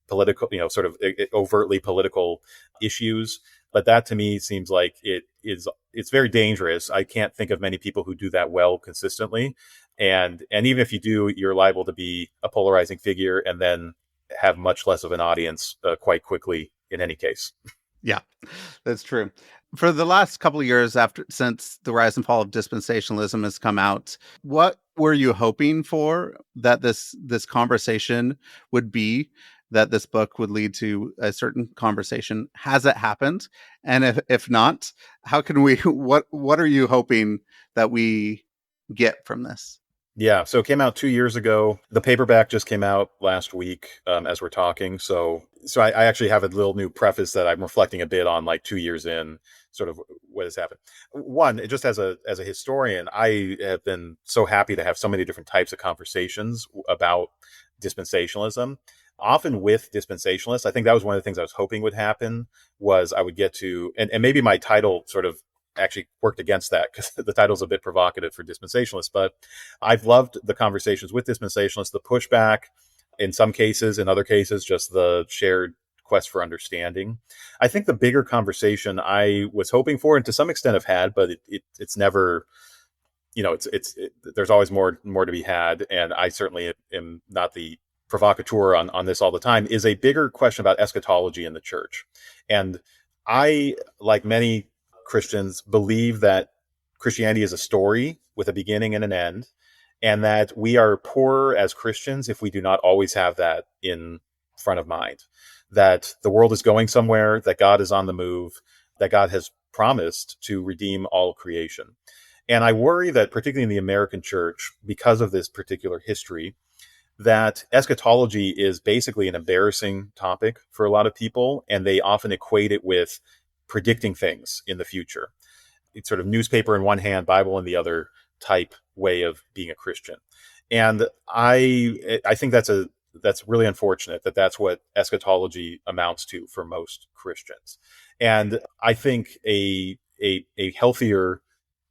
political, sort of overtly political issues. But that to me seems like it's very dangerous. I can't think of many people who do that well consistently. And even if you do, you're liable to be a polarizing figure and then have much less of an audience quite quickly in any case. Yeah, that's true. For the last couple of years since the rise and fall of dispensationalism has come out, what were you hoping for that this conversation would be, that this book would lead to a certain conversation? Has it happened? And if not, how can we what are you hoping that we get from this? Yeah, so it came out 2 years ago. The paperback just came out last week, as we're talking. So I actually have a little new preface that I'm reflecting a bit on, like 2 years in, sort of what has happened. One, it just as a historian, I have been so happy to have so many different types of conversations about dispensationalism. Often with dispensationalists, I think that was one of the things I was hoping would happen, was I would get to, and maybe my title sort of actually worked against that, because the title's a bit provocative for dispensationalists. But I've loved the conversations with dispensationalists, the pushback in some cases, in other cases, just the shared quest for understanding. I think the bigger conversation I was hoping for, and to some extent have had, but it's never, there's always more to be had. And I certainly am not the provocateur on this all the time, is a bigger question about eschatology in the church. And I, like many Christians, believe that Christianity is a story with a beginning and an end, and that we are poorer as Christians if we do not always have that in front of mind. That the world is going somewhere, that God is on the move, that God has promised to redeem all creation. And I worry that, particularly in the American church, because of this particular history, that eschatology is basically an embarrassing topic for a lot of people, and they often equate it with predicting things in the future. It's sort of newspaper in one hand, Bible in the other type way of being a Christian. And I think that's really unfortunate, that that's what eschatology amounts to for most Christians. And I think a healthier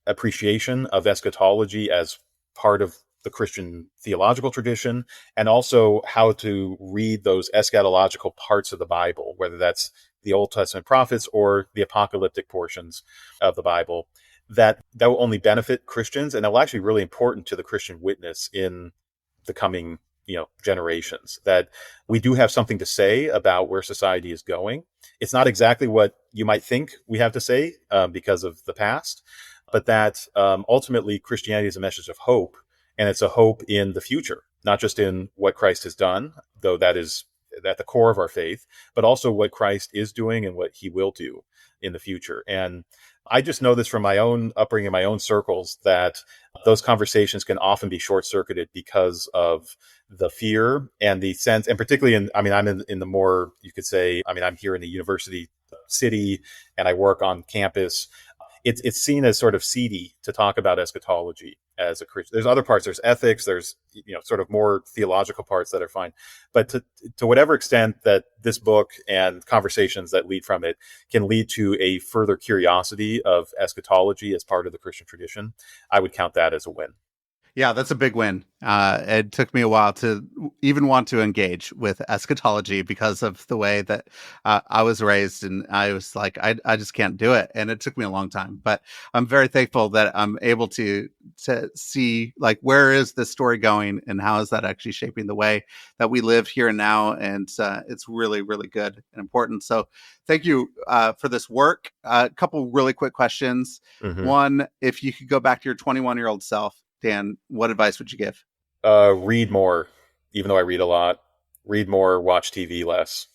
appreciation of eschatology as part of the Christian theological tradition, and also how to read those eschatological parts of the Bible, whether that's the Old Testament prophets or the apocalyptic portions of the Bible, that will only benefit Christians, and it will actually be really important to the Christian witness in the coming generations. That we do have something to say about where society is going. It's not exactly what you might think we have to say, because of the past, but that ultimately Christianity is a message of hope, and it's a hope in the future, not just in what Christ has done, though that is at the core of our faith, but also what Christ is doing and what he will do in the future. And I just know this from my own upbringing, in my own circles, that those conversations can often be short-circuited because of the fear and the sense, and particularly I'm in the more, you could say, I'm here in the university city and I work on campus. It's seen as sort of seedy to talk about eschatology as a Christian. There's other parts, there's ethics, there's sort of more theological parts that are fine. But to whatever extent that this book and conversations that lead from it can lead to a further curiosity of eschatology as part of the Christian tradition, I would count that as a win. Yeah, that's a big win. It took me a while to even want to engage with eschatology because of the way that I was raised, and I was like, I just can't do it, and it took me a long time. But I'm very thankful that I'm able to see, like, where is this story going, and how is that actually shaping the way that we live here and now. And it's really, really good and important. So thank you for this work. A couple really quick questions. Mm-hmm. One, if you could go back to your 21-year-old self, Dan, what advice would you give? Read more, even though I read a lot. Read more, watch TV less.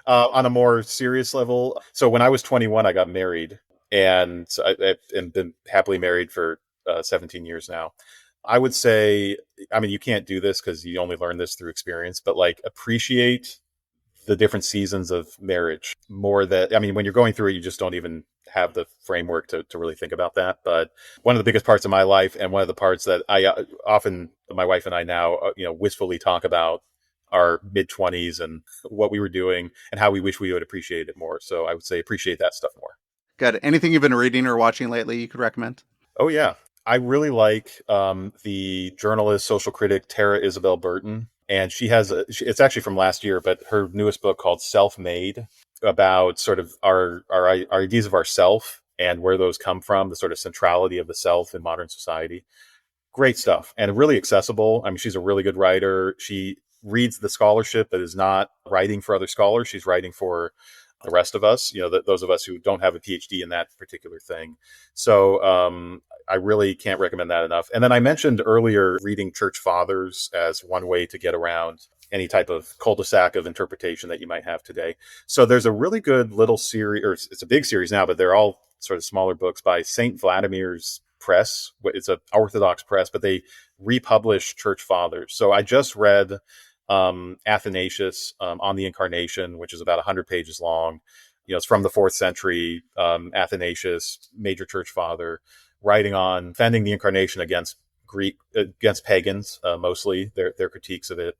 On a more serious level, so when I was 21, I got married, and I've been happily married for 17 years now. I would say, you can't do this because you only learn this through experience, but like, appreciate the different seasons of marriage more. That, when you're going through it, you just don't even have the framework to really think about that. But one of the biggest parts of my life, and one of the parts that I often, my wife and I now, wistfully talk about, our mid-20s and what we were doing and how we wish we would appreciate it more. So I would say appreciate that stuff more. Good. Anything you've been reading or watching lately you could recommend? Oh, yeah. I really like the journalist, social critic, Tara Isabel Burton. And she has, it's actually from last year, but her newest book called Self-Made, about sort of our ideas of ourself and where those come from, the sort of centrality of the self in modern society. Great stuff, and really accessible. She's a really good writer. She reads the scholarship that is not writing for other scholars. She's writing for the rest of us, those of us who don't have a PhD in that particular thing. So I really can't recommend that enough. And then I mentioned earlier reading church fathers as one way to get around any type of cul-de-sac of interpretation that you might have today. So there's a really good little series, or it's a big series now, but they're all sort of smaller books by St. Vladimir's Press. It's an Orthodox press, but they republish church fathers. So I just read Athanasius on the Incarnation, which is about 100 pages long. It's from the 4th century. Athanasius, major church father, writing on defending the Incarnation against against pagans, mostly their critiques of it.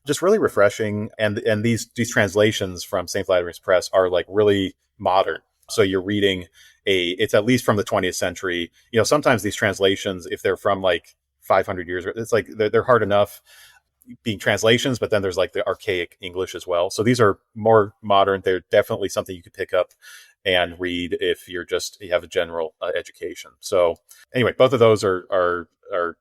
Just really refreshing. And these translations from St. Vladimir's Press are like really modern. So you're reading it's at least from the 20th century. Sometimes these translations, if they're from like 500 years, it's like they're hard enough being translations, but then there's like the archaic English as well. So these are more modern. They're definitely something you could pick up and read if you have a general education. So anyway, both of those are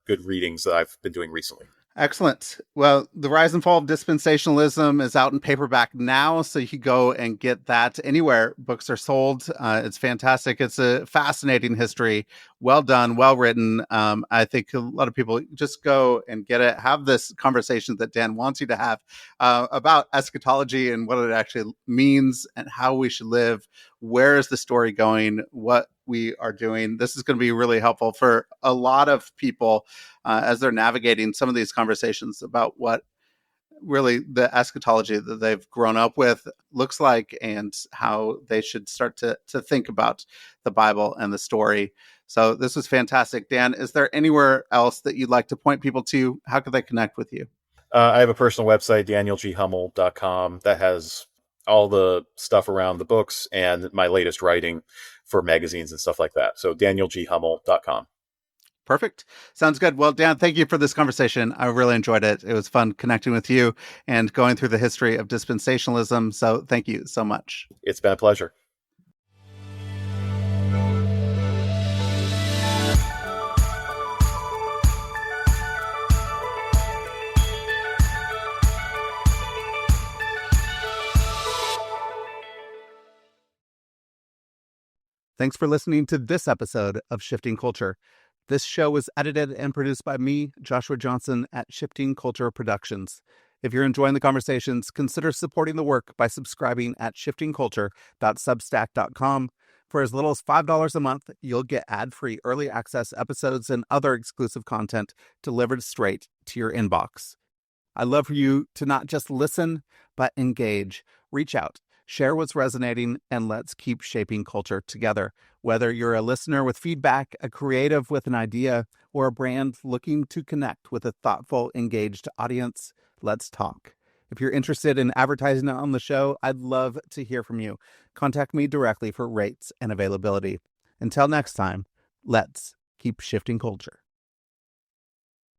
good readings that I've been doing recently. Excellent. Well, The Rise and Fall of Dispensationalism is out in paperback now, so you can go and get that anywhere books are sold. It's fantastic. It's a fascinating history. Well done, well written. I think a lot of people just go and get it. Have this conversation that Dan wants you to have about eschatology and what it actually means and how we should live. Where is the story going? What we are doing. This is going to be really helpful for a lot of people as they're navigating some of these conversations about what really the eschatology that they've grown up with looks like and how they should start to think about the Bible and the story. So this was fantastic. Dan, is there anywhere else that you'd like to point people to? How could they connect with you? I have a personal website, danielghummel.com, that has all the stuff around the books and my latest writing for magazines and stuff like that. So danielghummel.com. Perfect. Sounds good. Well, Dan, thank you for this conversation. I really enjoyed it. It was fun connecting with you and going through the history of dispensationalism. So thank you so much. It's been a pleasure. Thanks for listening to this episode of Shifting Culture. This show was edited and produced by me, Joshua Johnson, at Shifting Culture Productions. If you're enjoying the conversations, consider supporting the work by subscribing at shiftingculture.substack.com. For as little as $5 a month, you'll get ad-free early access episodes and other exclusive content delivered straight to your inbox. I'd love for you to not just listen, but engage. Reach out. Share what's resonating, and let's keep shaping culture together. Whether you're a listener with feedback, a creative with an idea, or a brand looking to connect with a thoughtful, engaged audience, let's talk. If you're interested in advertising on the show, I'd love to hear from you. Contact me directly for rates and availability. Until next time, let's keep shifting culture.